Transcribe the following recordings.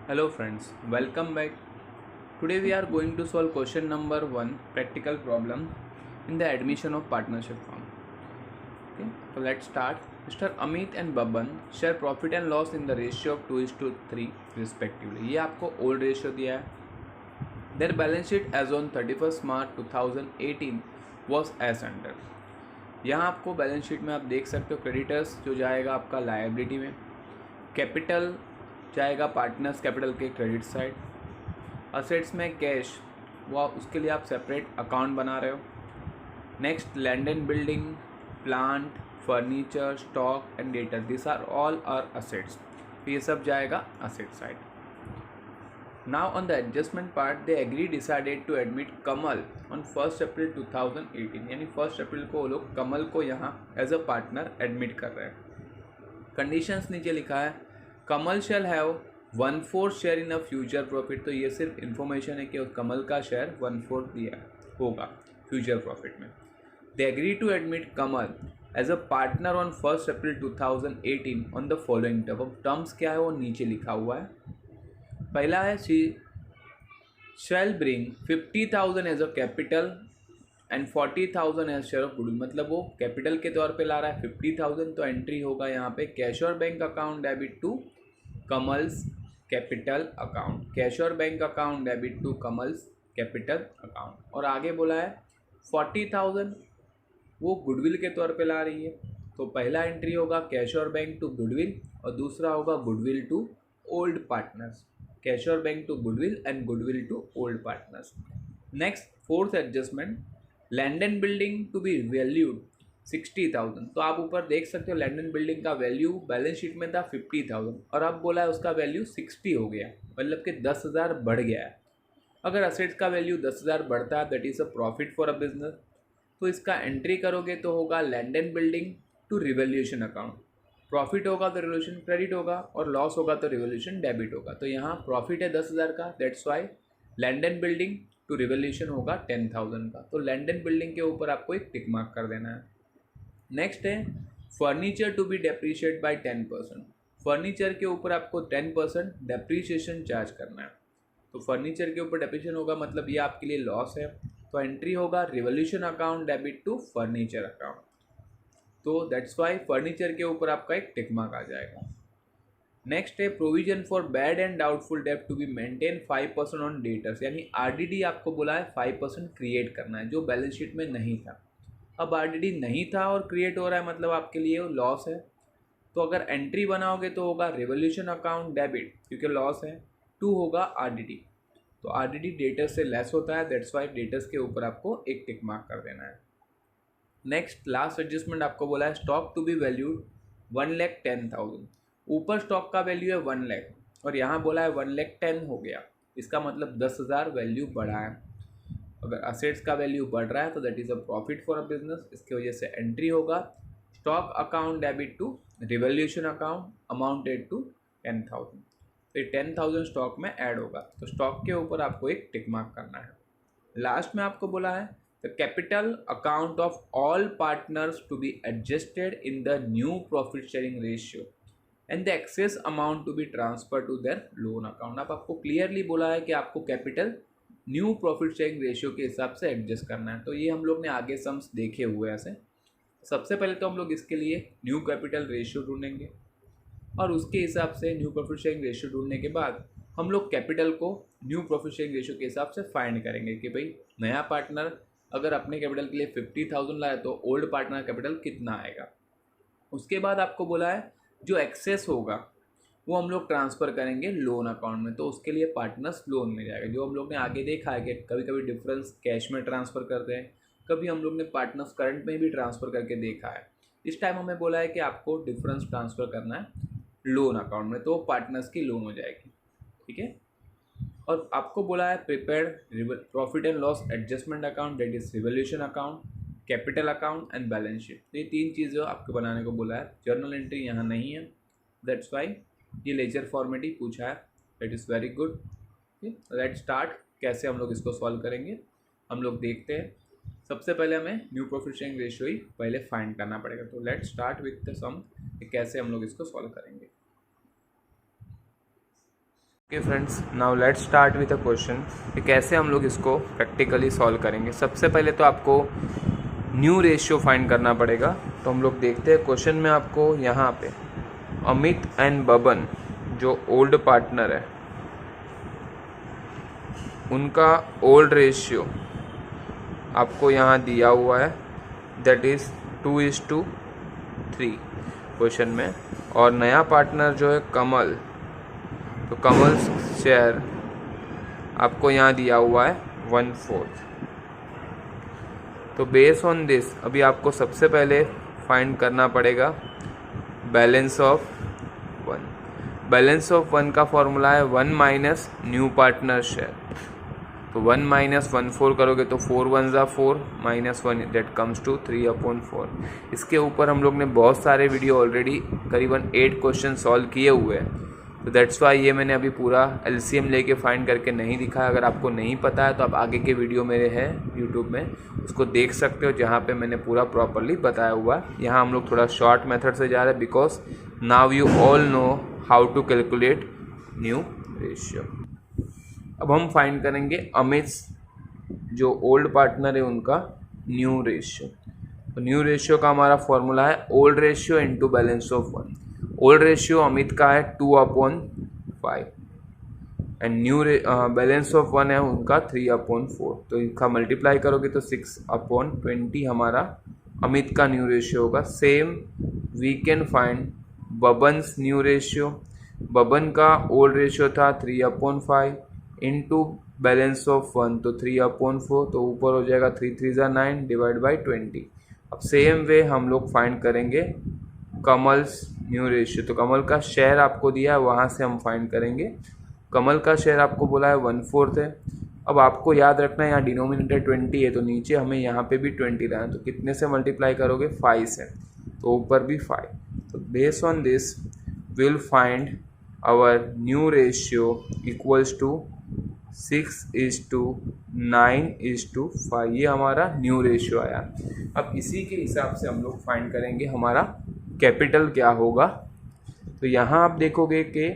Hello friends, welcome back. Today we are going to solve question number 1 practical problem in the admission of partnership firm. Okay, so let's start. Mr. Amit and Baban share profit and loss in the ratio of 2:3 respectively. ये आपको old ratio दिया है. Their balance sheet as on 31st March 2018 was as under. यहाँ आपको balance sheet में आप देख सकते हो क्रेडिटर्स जो जाएगा आपका लायबिलिटी में, कैपिटल जाएगा पार्टनर्स कैपिटल के क्रेडिट साइड, असेट्स में कैश वो उसके लिए आप सेपरेट अकाउंट बना रहे हो. Next land and building, plant, furniture, stock and data, this are all are assets. ये सब जाएगा asset side. Now on the adjustment part they agree decided to admit Kamal on 1 April 2018. यानी 1 अप्रैल को वो लोग कमल को यहाँ एज अ पार्टनर एडमिट कर रहे हैं. कंडीशंस नीचे लिखा है, Kamal shall have 1/4 share in a future profit. तो ये सिर्फ इन्फॉर्मेशन है कि कमल का शेयर 1/4 दिया होगा फ्यूचर प्रॉफिट में. They agree to admit Kamal as a partner on 1 April 2018 on the following term. अब टर्म्स क्या है वो नीचे लिखा हुआ है. पहला है she shall bring 50,000 as a capital and 40,000 as share of goodwill. मतलब वो कैपिटल के तौर पे ला रहा है 50,000, तो एंट्री होगा यहाँ पे कैश और bank account debit to Kamal's capital account. Cash और bank account debit to Kamal's capital account. और आगे बोला है 40,000 वो गुडविल के तौर पे ला रही है. तो पहला एंट्री होगा कैश और बैंक टू गुडविल और दूसरा होगा goodwill to old partners. Cash और bank to goodwill and goodwill to old partners. Next fourth adjustment, land and building to be valued 60,000. तो आप ऊपर देख सकते हो लैंड एंड बिल्डिंग का वैल्यू बैलेंस शीट में था 50,000 और अब बोला है उसका वैल्यू 60 हो गया, मतलब कि 10,000 बढ़ गया है. अगर असेट्स का वैल्यू 10,000 बढ़ता है that is a profit for a business. तो इसका एंट्री करोगे तो होगा land and building to revaluation account. Profit होगा तो रिवैल्यूएशन क्रेडिट होगा और लॉस होगा तो रिवैल्यूएशन डेबिट होगा. तो यहाँ प्रॉफिट है 10,000 का, that's why land and building to revaluation होगा 10,000 का. तो लैंड एंड बिल्डिंग के ऊपर आपको एक टिक मार्क कर देना है. नेक्स्ट है furniture to be depreciate by 10%. Furniture के ऊपर आपको 10% डेप्रीशिएशन चार्ज करना है. तो फर्नीचर के ऊपर डेप्रीशिएशन होगा मतलब ये आपके लिए लॉस है. तो एंट्री होगा revolution account debit to furniture account. तो दैट्स वाई फर्नीचर के ऊपर आपका एक टिक मार्क आ जाएगा. नेक्स्ट है provision for bad and doubtful डेब्ट to be maintain 5% on debtors. यानी आरडीडी आपको बोला है 5% क्रिएट करना है जो बैलेंस शीट में नहीं था. अब आरडीडी नहीं था और क्रिएट हो रहा है मतलब आपके लिए लॉस है. तो अगर एंट्री बनाओगे तो होगा रिवॉल्यूशन अकाउंट डेबिट क्योंकि लॉस है, टू होगा आरडीडी. तो आरडीडी डेटर्स से लेस होता है, दैट्स वाई डेटर्स के ऊपर आपको एक टिक मार्क कर देना है. नेक्स्ट लास्ट एडजस्टमेंट आपको बोला है स्टॉक टू बी वैल्यूड 1,10,000. ऊपर स्टॉक का वैल्यू है 1 लाख और यहाँ बोला है 1,10,000 हो गया. इसका मतलब 10,000 वैल्यू बढ़ा है. अगर असेट्स का वैल्यू बढ़ रहा है तो that is a profit for a business. इसकी वजह से एंट्री होगा stock account debit to revaluation account amounted to 10,000. तो 10,000 स्टॉक में ऐड होगा. तो स्टॉक के ऊपर आपको एक टिक मार्क करना है. लास्ट में आपको बोला है the capital account of all partners to be adjusted in the new profit sharing ratio and the excess amount to be transfer to their loan account. अब आपको क्लियरली बोला है कि आपको capital new profit sharing ratio के हिसाब से adjust करना है. तो ये हम लोग ने आगे सम्स देखे हुए ऐसे. सबसे पहले तो हम लोग इसके लिए न्यू कैपिटल रेशियो ढूंढेंगे और उसके हिसाब से न्यू प्रॉफिट शेयरिंग रेशियो ढूंढने के बाद हम लोग कैपिटल को न्यू प्रॉफिट शेयरिंग रेशियो के हिसाब से फाइंड करेंगे कि भाई नया पार्टनर अगर अपने कैपिटल के लिए 50,000 लाए तो ओल्ड पार्टनर कैपिटल कितना आएगा. उसके बाद आपको बोला है जो एक्सेस होगा वो हम लोग ट्रांसफ़र करेंगे लोन अकाउंट में. तो उसके लिए पार्टनर्स लोन में जाएगा. जो हम लोग ने आगे देखा है कि कभी कभी डिफरेंस कैश में ट्रांसफ़र करते हैं, कभी हम लोग ने पार्टनर्स करंट में भी ट्रांसफ़र करके देखा है. इस टाइम हमें बोला है कि आपको डिफरेंस ट्रांसफ़र करना है लोन अकाउंट में, तो पार्टनर्स की लोन हो जाएगी. ठीक है. और आपको बोला है prepare profit and loss adjustment account that is revolution account, capital account and balance sheet. ये 3 चीज़ें आपको बनाने को बोला है. जर्नल एंट्री यहाँ नहीं है, दैट्स वाई ये लेजर फॉर्मेट ही पूछा है. That is very good. Let start. कैसे हम लोग इसको सॉल्व करेंगे हम लोग देखते हैं. सबसे पहले हमें न्यू प्रॉफिट शेयरिंग रेशियो ही पहले फाइंड करना पड़ेगा. तो लेट स्टार्ट विथ द सम, कैसे हम लोग इसको सॉल्व करेंगे. Okay friends, now let's start with a question कि कैसे हम लोग इसको प्रैक्टिकली सॉल्व करेंगे। सबसे पहले तो आपको न्यू रेशियो फाइंड करना पड़ेगा। तो हम लोग देखते हैं क्वेश्चन में आपको यहाँ पे अमित एंड बबन जो ओल्ड पार्टनर है उनका ओल्ड रेशियो आपको यहाँ दिया हुआ है, दैट इज़ 2:3 क्वेश्चन में। और नया पार्टनर जो है कमल, तो कमल शेयर आपको यहाँ दिया हुआ है 1/4। तो बेस ऑन दिस अभी आपको सबसे पहले फाइंड करना पड़ेगा बैलेंस ऑफ 1। बैलेंस ऑफ 1 का फॉर्मूला है 1 माइनस न्यू पार्टनर शेयर। तो 1 माइनस 1/4 करोगे तो 4 1 ज़ा 4 माइनस 1 दैट कम्स टू 3/4। इसके ऊपर हम लोग ने बहुत सारे वीडियो ऑलरेडी करीबन 8 क्वेश्चन सॉल्व किए हुए हैं। तो दैट्स वाई ये मैंने अभी पूरा एलसीएम लेके फाइंड करके नहीं दिखाया। अगर आपको नहीं पता है तो आप आगे के वीडियो मेरे हैं यूट्यूब में, उसको देख सकते हो जहाँ पे मैंने पूरा प्रॉपरली बताया हुआ है। यहाँ हम लोग थोड़ा शॉर्ट मेथड से जा रहे हैं because now you all know how to calculate new ratio. अब हम फाइंड करेंगे अमित जो ओल्ड पार्टनर है उनका न्यू रेशियो। तो न्यू रेशियो का हमारा फॉर्मूला है old ratio into balance of 1। Old ratio Amit का है 2/5 एंड न्यू बैलेंस ऑफ 1 है उनका 3/4। तो इनका मल्टीप्लाई करोगे तो 6/20 हमारा अमित का न्यू रेशियो होगा। Same we can find Baban's new ratio. Baban का ओल्ड रेशियो था 3/5 इंटू बैलेंस ऑफ 1 तो 3/4। तो ऊपर हो जाएगा 3 3 ज़ा 9 डिवाइड बाई 20। अब सेम वे हम लोग फाइंड करेंगे कमल्स न्यू रेशियो। तो कमल का शेयर आपको दिया है, वहाँ से हम फाइंड करेंगे। कमल का शेयर आपको बोला है 1/4 है। अब आपको याद रखना है यहाँ डिनोमिनेटर 20 है तो नीचे हमें यहाँ पे भी 20 लाना है। तो कितने से मल्टीप्लाई करोगे? 5 से, तो ऊपर भी 5। तो based on this will find our new ratio equals to 6:9:5। ये हमारा न्यू रेशियो आया। अब इसी के हिसाब से हम लोग फाइंड करेंगे हमारा कैपिटल क्या होगा। तो यहाँ आप देखोगे कि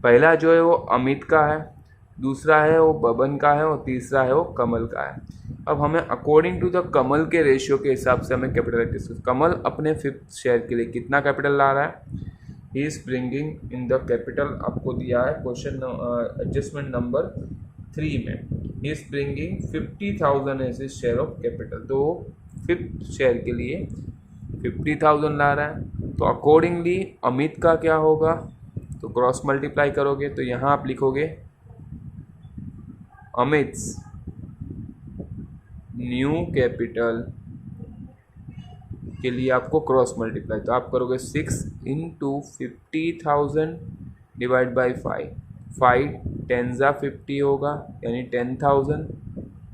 पहला जो है वो अमित का है, दूसरा है वो बबन का है और तीसरा है वो कमल का है। अब हमें अकॉर्डिंग टू द कमल के रेशियो के हिसाब से हमें कैपिटल डिस्कस। कमल अपने 5th शेयर के लिए कितना कैपिटल ला रहा है? He is bringing in the capital, आपको दिया है क्वेश्चन एडजस्टमेंट नंबर 3 में, he is bringing 50,000 as is share of capital. तो 5th शेयर के लिए 50,000 ला रहा है। तो अकॉर्डिंगली अमित का क्या होगा? तो क्रॉस मल्टीप्लाई करोगे तो यहाँ आप लिखोगे अमित न्यू कैपिटल के लिए आपको क्रॉस मल्टीप्लाई, तो आप करोगे 6 इंटू 50,000 डिवाइड बाई 5। 5 10 ज़ा 50 होगा यानी 10,000।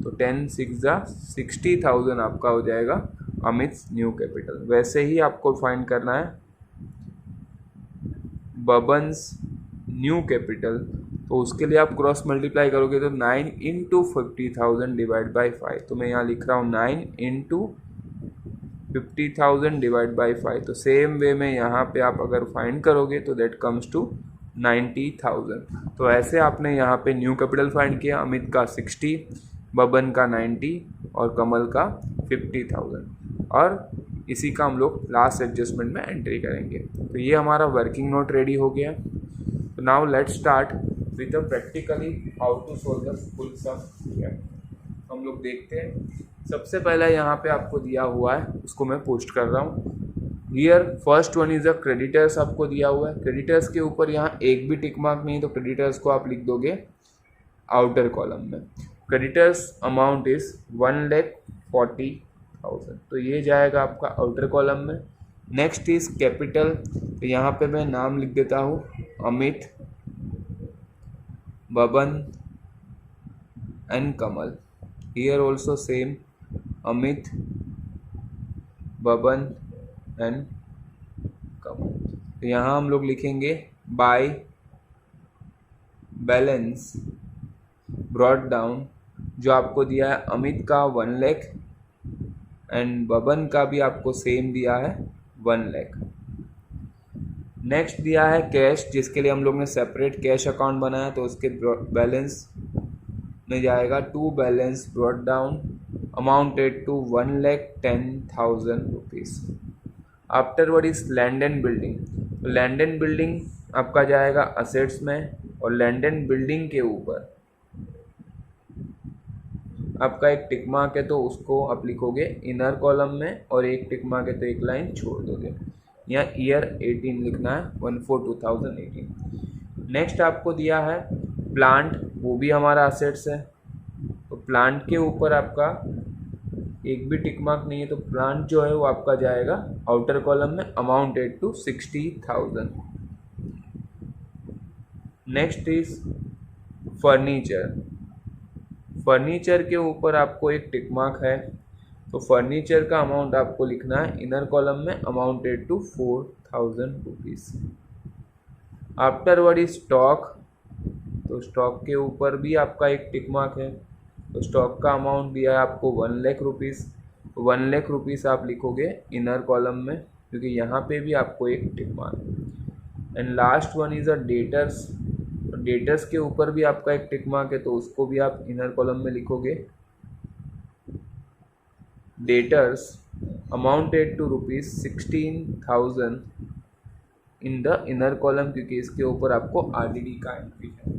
तो 10 6 ज़ा 60,000 आपका हो जाएगा अमित न्यू कैपिटल। वैसे ही आपको फाइंड करना है बबन्स न्यू कैपिटल। तो उसके लिए आप क्रॉस मल्टीप्लाई करोगे तो 9 इंटू 50,000 डिवाइड बाई 5। तो मैं यहाँ लिख रहा हूँ 9 इंटू 50,000 डिवाइड बाई 5। तो सेम वे में यहाँ पे आप अगर फाइंड करोगे तो दैट कम्स टू 90,000। तो ऐसे आपने यहाँ पे न्यू कैपिटल फाइंड किया। अमित का 60, बबन का 90 और कमल का 50,000। और इसी का हम लोग लास्ट एडजस्टमेंट में एंट्री करेंगे। तो ये हमारा वर्किंग नोट रेडी हो गया। तो now let's start with the practically how to solve the full sum here. हम लोग देखते हैं। सबसे पहला यहाँ पे आपको दिया हुआ है, उसको मैं पोस्ट कर रहा हूँ। Here first one is the creditors आपको दिया हुआ है। क्रेडिटर्स के ऊपर यहाँ एक भी टिक मार्क नहीं, तो क्रेडिटर्स को आप लिख दोगे आउटर कॉलम में। क्रेडिटर्स अमाउंट इज 1,40,000, तो ये जाएगा आपका आउटर कॉलम में। नेक्स्ट इज कैपिटल, तो यहाँ पे मैं नाम लिख देता हूँ Amit, Baban and Kamal. Here also same Amit, Baban and Kamal. तो यहाँ हम लोग लिखेंगे बाय बैलेंस ब्रॉट डाउन, जो आपको दिया है अमित का 1 लाख एंड बबन का भी आपको सेम दिया है 1 लाख। नेक्स्ट दिया है कैश, जिसके लिए हम लोग ने सेपरेट कैश अकाउंट बनाया, तो उसके बैलेंस में जाएगा to balance brought down amounted to 1,10,000 rupees. Afterward is land and building. तो लैंड एंड बिल्डिंग आपका जाएगा असेट्स में, और लैंड एंड बिल्डिंग के ऊपर आपका एक टिक मार्क है तो उसको आप लिखोगे इनर कॉलम में, और एक टिक मार्क है तो एक लाइन छोड़ दोगे। यहाँ ईयर 18 लिखना है, 1/4/2018। नेक्स्ट आपको दिया है प्लांट, वो भी हमारा असेट्स है, तो प्लांट के ऊपर आपका एक भी टिक मार्क नहीं है, तो प्लांट जो है वो आपका जाएगा आउटर कॉलम में, amounted to 60,000। Next is furniture. Furniture के ऊपर आपको एक टिक मार्क है, तो फर्नीचर का अमाउंट आपको लिखना है इनर कॉलम में, amounted to 4,000 rupees. Afterward is stock, तो स्टॉक के ऊपर भी आपका एक टिक मार्क है, तो स्टॉक का अमाउंट दिया है आपको 1 लाख रुपीज़। 1 लाख रुपीज़ आप लिखोगे इनर कॉलम में, क्योंकि यहाँ पे भी आपको एक tick mark. And last one is a debtors. Debtors के ऊपर भी आपका एक टिक मार्क है, तो उसको भी आप इनर कॉलम में लिखोगे debtors amounted to ₹16,000 in the inner column, क्योंकि इसके ऊपर आपको आरडीडी का एंट्री है।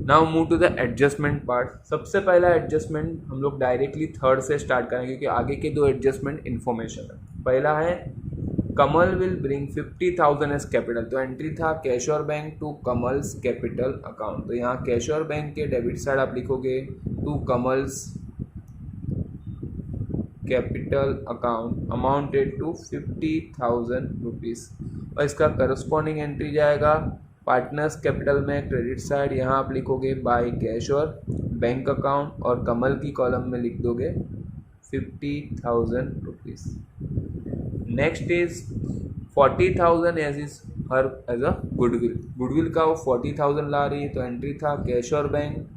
Now move to the adjustment part. सबसे पहला एडजस्टमेंट हम लोग डायरेक्टली थर्ड से स्टार्ट करेंगे, क्योंकि आगे के दो एडजस्टमेंट इन्फॉर्मेशन है। पहला है Kamal will bring 50,000 as capital, तो एंट्री था cash or bank to Kamal's capital account, तो यहाँ कैशोर बैंक के डेबिट साइड आप लिखोगे to Kamal's capital account amounted to 50,000 rupees, और इसका करस्पॉन्डिंग एंट्री जाएगा पार्टनर्स कैपिटल में क्रेडिट साइड, यहाँ आप लिखोगे बाय कैशोर बैंक अकाउंट, और कमल की कॉलम में लिख दोगे 50,000 rupees. Next is 40,000 as is her as a goodwill. Goodwill का वो 40,000 ला रही है, तो एंट्री था कैशोर बैंक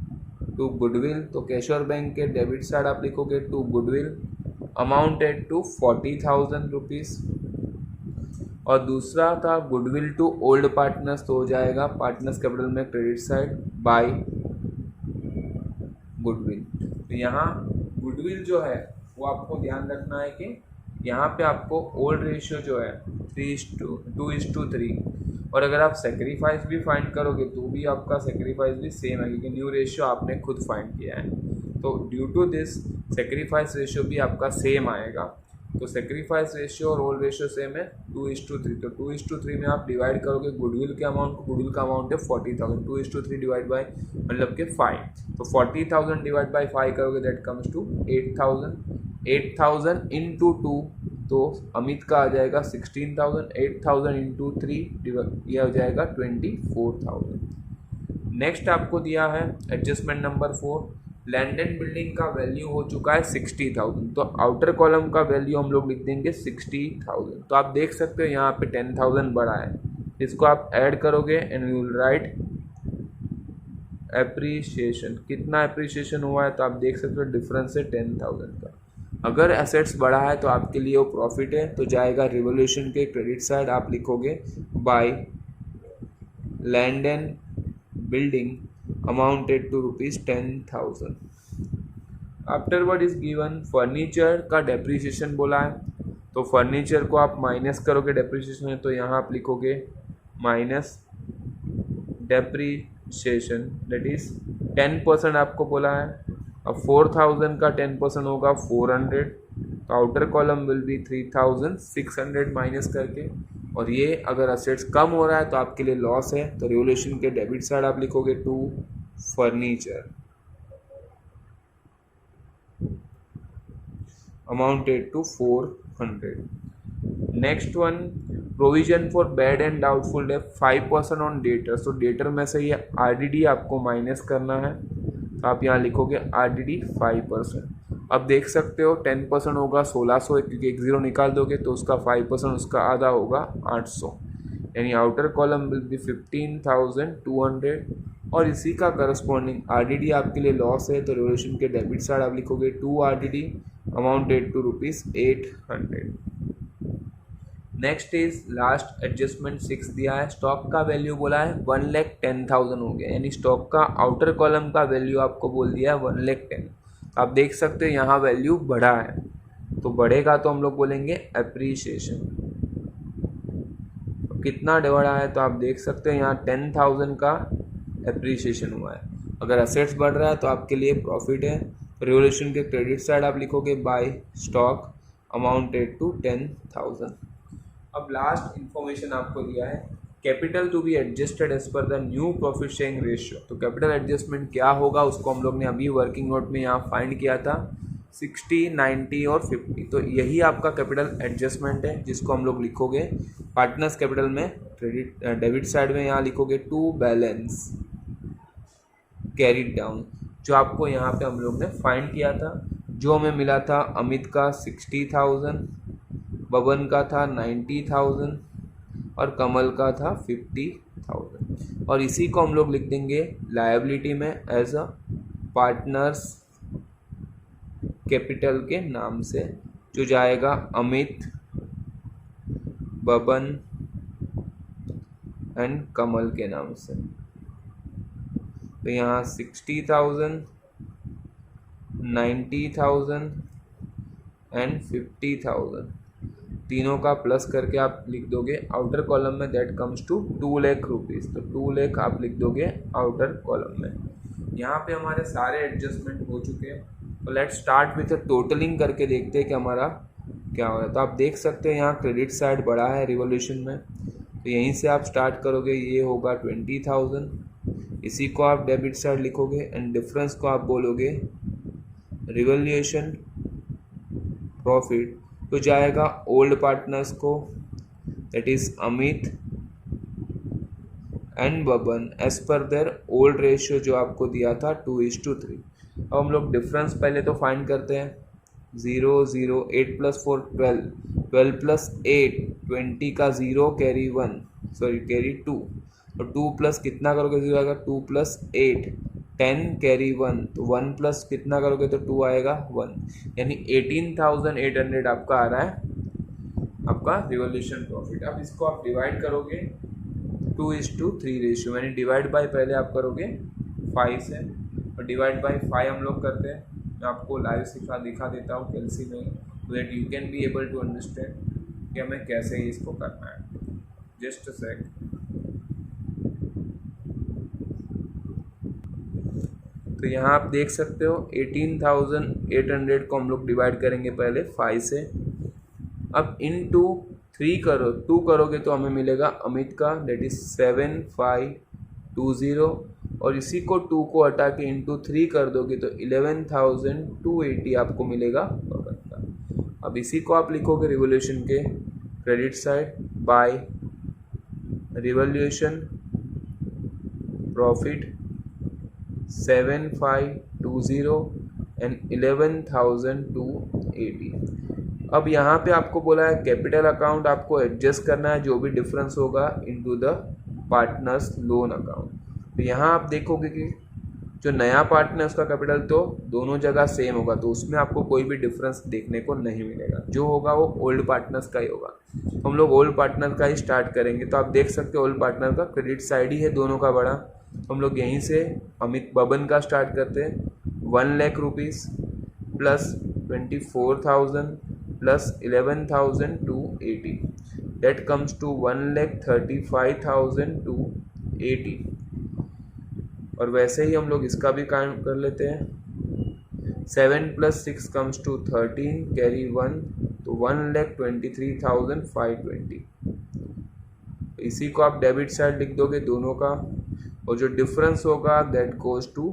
टू गुडविल, तो कैशोर बैंक के डेबिट साइड आप लिखोगे to goodwill amounted to 40,000 rupees. और दूसरा था गुडविल टू ओल्ड पार्टनर्स, तो हो जाएगा पार्टनर्स कैपिटल में क्रेडिट साइड बाय गुडविल। तो यहाँ गुडविल जो है वो आपको ध्यान रखना है कि यहाँ पे आपको ओल्ड रेशियो जो है 3:2:3, और अगर आप सेक्रीफाइस भी फाइंड करोगे तो भी आपका सेक्रीफाइस भी सेम है, क्योंकि न्यू रेशियो आपने खुद फाइंड किया है, तो due to this sacrifice ratio भी आपका सेम आएगा। तो सेक्रीफाइस रेशियो और ओल्ड रेशियो सेम है 2:3, तो 2:3 में आप डिवाइड करोगे गुडविल के अमाउंट को, गुडविल का अमाउंट है 40,000, 2:3 डिवाइड बाय मतलब के 5, तो 40,000 डिवाइड बाय 5 करोगे दैट कम्स टू 8,000। 8,000 इंटू 2, तो अमित का आ जाएगा 16,000, 8,000 इंटू 3 यह हो जाएगा 24,000। नेक्स्ट आपको दिया है adjustment number 4, land and building का वैल्यू हो चुका है 60,000, तो आउटर कॉलम का वैल्यू हम लोग लिख देंगे 60,000। तो आप देख सकते हो यहाँ पे 10,000 बढ़ा है, इसको आप ऐड करोगे and you will write appreciation. कितना एप्रिसिएशन हुआ है तो आप देख सकते हो डिफरेंस है 10,000 का। अगर एसेट्स बढ़ा है तो आपके लिए वो प्रॉफिट है, तो जाएगा रिवोल्यूशन के क्रेडिट साइड, आप लिखोगे by land and building amounted to ₹10,000। Afterward is given furniture का डेप्रिसिएशन बोला है, तो फर्नीचर को आप माइनस करोगे डेप्रिसिएशन है, तो यहाँ आप लिखोगे माइनस डेप्रिसिएशन, दैट इज 10% आपको बोला है। अब 4,000 का 10% होगा 400, तो outer column will be 3,600 minus करके, और ये अगर असेट्स कम हो रहा है तो आपके लिए लॉस है, तो रिवोल्यूशन के डेबिट साइड आप लिखोगे to furniture amounted to 400। Next one provision for bad and doubtful debt 5% on debtor, तो डेटर में से ये आरडीडी आपको माइनस करना है, तो आप यहाँ लिखोगे आरडीडी 5%। अब देख सकते हो 10% होगा 1600, क्योंकि एक जीरो निकाल दोगे तो उसका 5% उसका आधा होगा 800, यानी आउटर कॉलम विल बी 15,200, और इसी का करस्पॉन्डिंग आरडीडी आपके लिए लॉस है, तो रिवोल्यूशन के डेबिट साइड आप लिखोगे to RDD amounted to ₹800। Next is last adjustment 6 दिया है, स्टॉक का वैल्यू बोला है 1,10,000 हो गया, यानी स्टॉक का आउटर कॉलम का वैल्यू आपको बोल दिया है 1,10,000। आप देख सकते हो यहाँ वैल्यू बढ़ा है, तो बढ़ेगा तो हम लोग बोलेंगे एप्रीशिएशन। कितना बढ़ा है तो आप देख सकते हो यहाँ 10,000 का एप्रीशिएशन हुआ है। अगर असेट्स बढ़ रहा है तो आपके लिए प्रॉफिट है। रिवोल्यूशन के क्रेडिट साइड आप लिखोगे बाय स्टॉक अमाउंटेड टू 10,000। अब लास्ट इंफॉर्मेशन आपको दिया है capital to be adjusted as per the new profit sharing ratio. तो कैपिटल एडजस्टमेंट क्या होगा उसको हम लोग ने अभी वर्किंग नोट में यहाँ फाइंड किया था 60, 90 और 50। तो यही आपका कैपिटल एडजस्टमेंट है जिसको हम लोग लिखोगे पार्टनर्स कैपिटल में क्रेडिट डेबिट साइड में यहाँ लिखोगे टू बैलेंस कैरीड डाउन, जो आपको यहाँ पे हम लोग ने फाइंड किया था। जो हमें मिला था अमित का 60,000, बबन का था 90,000 और कमल का था 50,000। और इसी को हम लोग लिख देंगे लायबिलिटी में एज अ पार्टनर्स कैपिटल के नाम से, जो जाएगा अमित, बबन एंड कमल के नाम से। तो यहाँ 60,000, 90,000 एंड 50,000 तीनों का प्लस करके आप लिख दोगे आउटर कॉलम में, that comes to 2 lakh rupees. तो 2 लाख आप लिख दोगे आउटर कॉलम में। यहाँ पे हमारे सारे एडजस्टमेंट हो चुके हैं। तो लेट स्टार्ट विथ टोटलिंग करके देखते हैं कि हमारा क्या हो रहा है। तो आप देख सकते हैं यहाँ क्रेडिट साइड बढ़ा है रिवोल्यूशन में, तो यहीं से आप स्टार्ट करोगे, ये होगा 20,000। इसी को आप डेबिट साइड लिखोगे एंड डिफरेंस को आप बोलोगे रिवोल्यूशन प्रॉफिट। तो जाएगा ओल्ड पार्टनर्स को, that is Amit and Baban as per their old ratio जो आपको दिया था 2:3। अब हम लोग डिफरेंस पहले तो फाइंड करते हैं। 0, 0, 8 + 4 12, 12 + 8 20 का 0 कैरी 1 सॉरी कैरी 2, और 2 प्लस कितना करोगे 0 आएगा, 2 + 8 10 कैरी 1, तो 1 प्लस कितना करोगे तो 2 आएगा 1, यानी 18,800 आपका आ रहा है आपका रिवोल्यूशन प्रॉफिट। अब इसको आप डिवाइड करोगे 2:3 रेशियो, यानी डिवाइड बाय पहले आप करोगे 5 से, और डिवाइड बाय 5 हम लोग करते हैं। मैं आपको लाइव दिखा देता हूँ कैलसी में, so that you can be able to understand कि हमें कैसे इसको करना है। Just a sec. तो यहाँ आप देख सकते हो 18,800 को हम लोग डिवाइड करेंगे पहले 5 से। अब इनटू 3 करो 2 करोगे तो हमें मिलेगा अमित का, दैट इज 7,520, और इसी को 2 को हटा के इंटू 3 कर दोगे तो 11,280 आपको मिलेगा बबन का। अब इसी को आप लिखोगे रिवोल्यूशन के credit side by revolution profit 7,520 and 11,280। अब यहाँ पे आपको बोला है कैपिटल अकाउंट आपको एडजस्ट करना है, जो भी डिफरेंस होगा into the partners loan account. तो यहाँ आप देखोगे कि जो नया पार्टनर है उसका कैपिटल तो दोनों जगह सेम होगा, तो उसमें आपको कोई भी डिफरेंस देखने को नहीं मिलेगा, जो होगा वो ओल्ड पार्टनर्स का ही होगा। तो हम लोग ओल्ड पार्टनर का ही स्टार्ट करेंगे। तो आप देख सकते हो ओल्ड पार्टनर का क्रेडिट साइड ही है दोनों का बड़ा। हम लोग यहीं से अमित बबन का स्टार्ट करते हैं। 1 lakh rupees plus 24,000 plus 11,280, that comes to 1,35,280। और वैसे ही हम लोग इसका भी काम कर लेते हैं। 7 + 6 कम्स टू 13 कैरी 1, तो 1,23,520। इसी को आप डेबिट साइड लिख दोगे दोनों का, और जो डिफरेंस होगा that goes to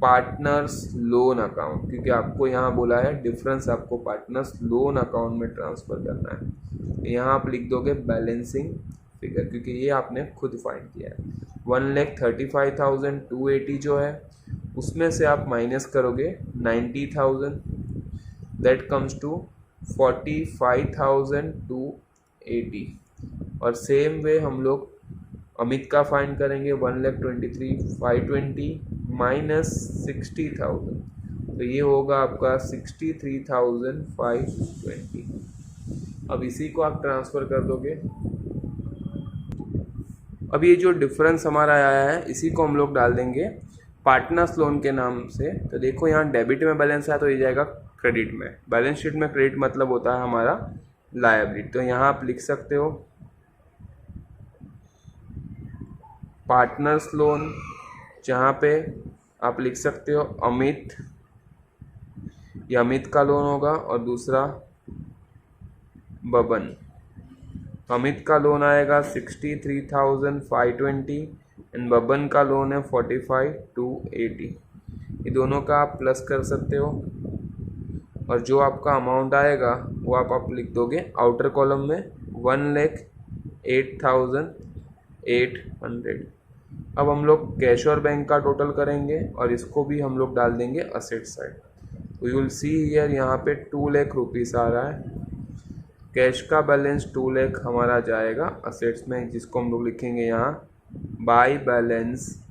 partners loan account, क्योंकि आपको यहाँ बोला है डिफरेंस आपको पार्टनर्स लोन अकाउंट में ट्रांसफ़र करना है। यहाँ आप लिख दोगे बैलेंसिंग फिगर, क्योंकि ये आपने खुद फाइंड किया है। 1,35,280 जो है उसमें से आप माइनस करोगे 90,000, दैट कम्स टू 45,280। और सेम वे हम लोग अमित का फाइंड करेंगे 1,23,520 माइनस 60,000, तो ये होगा आपका 63,520। अब इसी को आप ट्रांसफ़र कर दोगे। अब ये जो डिफरेंस हमारा आया है इसी को हम लोग डाल देंगे पार्टनर्स लोन के नाम से। तो देखो यहाँ डेबिट में बैलेंस है तो ये जाएगा क्रेडिट में। बैलेंस शीट में क्रेडिट मतलब होता है हमारा लायबिलिटी। तो यहाँ आप लिख सकते हो पार्टनर्स लोन, जहाँ पे आप लिख सकते हो अमित, ये अमित का लोन होगा और दूसरा बबन। अमित का लोन आएगा 63,520 एंड बबन का लोन है 45,280। ये दोनों का आप प्लस कर सकते हो और जो आपका अमाउंट आएगा वो आप लिख दोगे आउटर कॉलम में 1,08,800। अब हम लोग कैश और बैंक का टोटल करेंगे और इसको भी हम लोग डाल देंगे असेट साइड। तो यू विल सी हियर यहाँ पे 2 लाख रुपीस आ रहा है। कैश का बैलेंस 2 लाख हमारा जाएगा असेट्स में, जिसको हम लोग लिखेंगे यहाँ by balance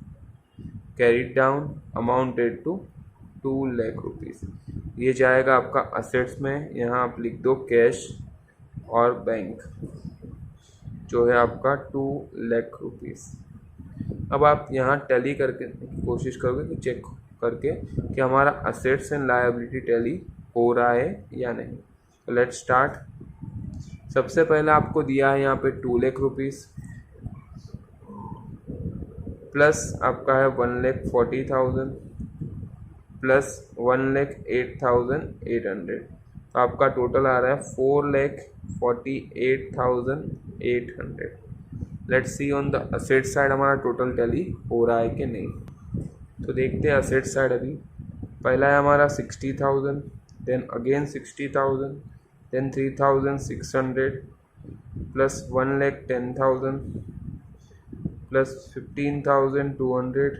carried down amounted to 2 lakh rupees. ये जाएगा आपका असेट्स में। यहाँ आप लिख दो कैश और बैंक जो है आपका 2 लाख रुपीस। अब आप यहाँ टैली करके कोशिश करोगे कि चेक करके कि हमारा असेट्स एंड लायबिलिटी टैली हो रहा है या नहीं। तो लेट्स स्टार्ट। सबसे पहले आपको दिया है यहाँ पे 2 लाख रुपीस प्लस आपका है 1,40,000 प्लस 1,08,800। तो आपका टोटल आ रहा है 4,48,800। Let's see on the asset side हमारा टोटल टैली हो रहा है कि नहीं। तो देखते हैं असेट साइड। अभी पहला है हमारा 60,000, then again 60,000, then 3,600 plus 1,10,000 plus 15,200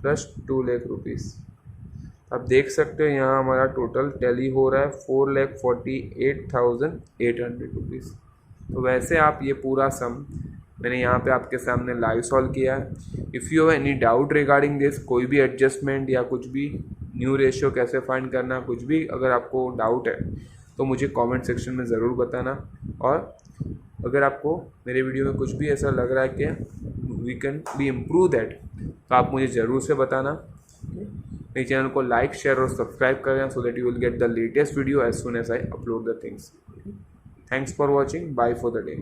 plus 2 lakh rupees. आप देख सकते हो यहाँ हमारा टोटल टैली हो रहा है 4,48,800 रुपीज़। तो वैसे आप ये पूरा सम मैंने यहाँ पे आपके सामने लाइव सॉल्व किया है। If you have any doubt regarding this, कोई भी एडजस्टमेंट या कुछ भी न्यू रेशियो कैसे फाइंड करना, कुछ भी अगर आपको डाउट है तो मुझे कमेंट सेक्शन में ज़रूर बताना। और अगर आपको मेरे वीडियो में कुछ भी ऐसा लग रहा है कि we can be improve that, तो आप मुझे ज़रूर से बताना। मेरे चैनल को लाइक, शेयर और सब्सक्राइब करें so that you will get the latest video as soon as I upload the things. Thanks for watching. Bye for the day.